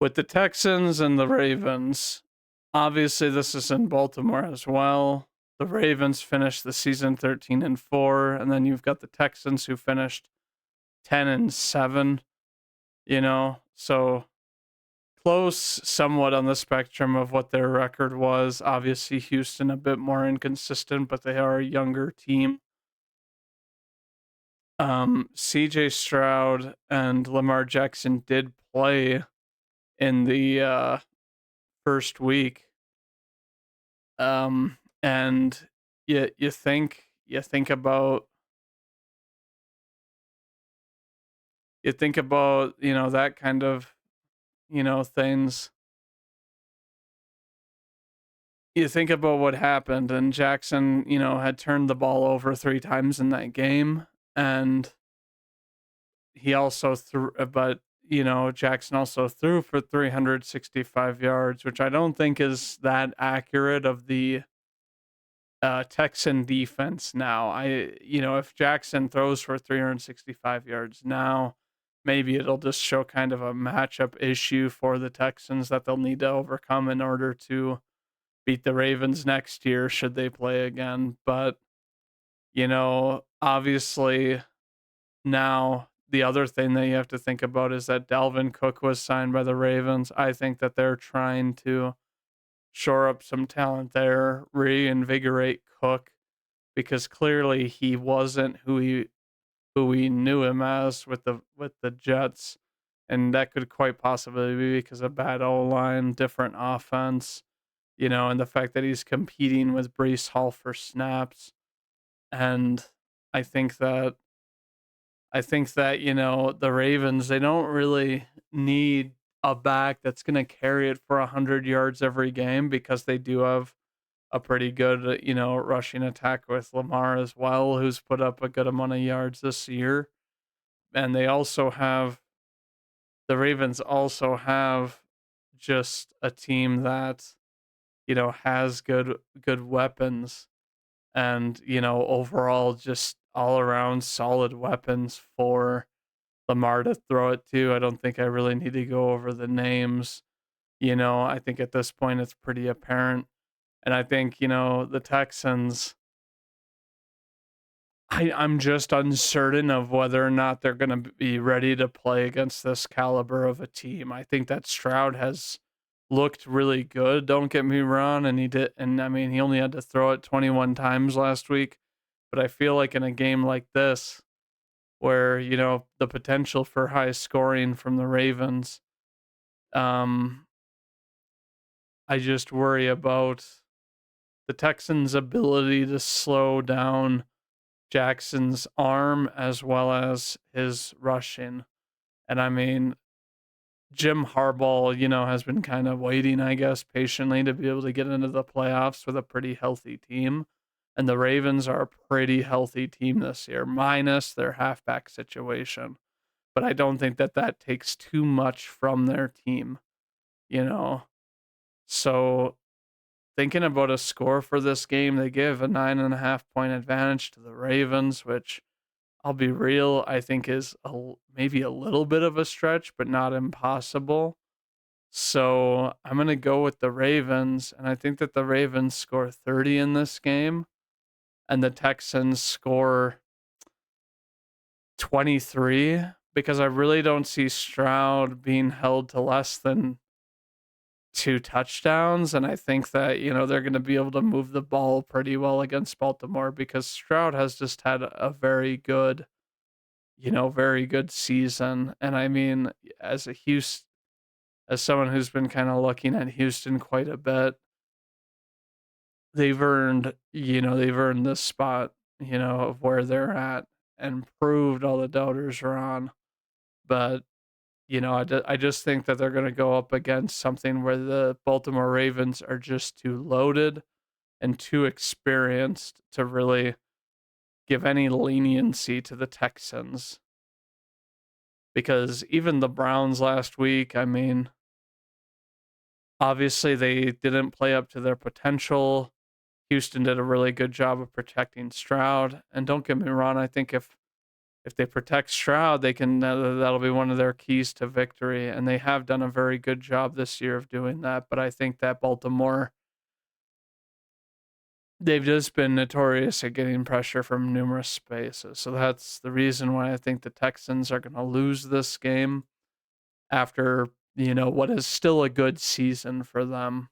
With the Texans and the Ravens, obviously this is in Baltimore as well. The Ravens finished the season 13-4, and then you've got the Texans who finished 10-7, so close somewhat on the spectrum of what their record was. Obviously, Houston a bit more inconsistent, but they are a younger team. CJ Stroud and Lamar Jackson did play in the first week. And you think about that kind of things. You think about what happened, and Jackson had turned the ball over 3 times in that game, and he also threw, but Jackson also threw for 365 yards, which I don't think is that accurate of the Texan defense now. If Jackson throws for 365 yards now, maybe it'll just show kind of a matchup issue for the Texans that they'll need to overcome in order to beat the Ravens next year should they play again. But, obviously now the other thing that you have to think about is that Dalvin Cook was signed by the Ravens. I think that they're trying to shore up some talent there, reinvigorate Cook, because clearly he wasn't who we knew him as with the Jets, and that could quite possibly be because of bad O line, different offense, and the fact that he's competing with Brees Hall for snaps, and I think that the Ravens, they don't really need a back that's going to carry it for 100 yards every game because they do have a pretty good, rushing attack with Lamar as well, who's put up a good amount of yards this year. And the Ravens also have just a team that, has good weapons and, overall just all around solid weapons for Lamar to throw it to. I don't think I really need to go over the names. I think at this point it's pretty apparent. And I think, the Texans, I'm just uncertain of whether or not they're going to be ready to play against this caliber of a team. I think that Stroud has looked really good. Don't get me wrong, and he did, and I mean he only had to throw it 21 times last week. But I feel like in a game like this, where the potential for high scoring from the Ravens, um, I just worry about the Texans' ability to slow down Jackson's arm as well as his rushing. And I mean, Jim Harbaugh, has been kind of waiting, I guess, patiently to be able to get into the playoffs with a pretty healthy team. And the Ravens are a pretty healthy team this year, minus their halfback situation. But I don't think that takes too much from their team, you know? So thinking about a score for this game, they give a 9.5 point advantage to the Ravens, which I'll be real, I think is maybe a little bit of a stretch, but not impossible. So I'm going to go with the Ravens, and I think that the Ravens score 30 in this game, and the Texans score 23, because I really don't see Stroud being held to less than 2 touchdowns. And I think that, they're going to be able to move the ball pretty well against Baltimore because Stroud has just had a very good season. And I mean, as someone who's been kind of looking at Houston quite a bit, they've earned this spot, of where they're at and proved all the doubters wrong. But, I just think that they're going to go up against something where the Baltimore Ravens are just too loaded and too experienced to really give any leniency to the Texans. Because even the Browns last week, I mean, obviously they didn't play up to their potential. Houston did a really good job of protecting Stroud. And don't get me wrong, I think if if they protect Stroud, they can that'll be one of their keys to victory, and they have done a very good job this year of doing that. But I think that Baltimore, they've just been notorious at getting pressure from numerous spaces. So that's the reason why I think the Texans are going to lose this game after, what is still a good season for them.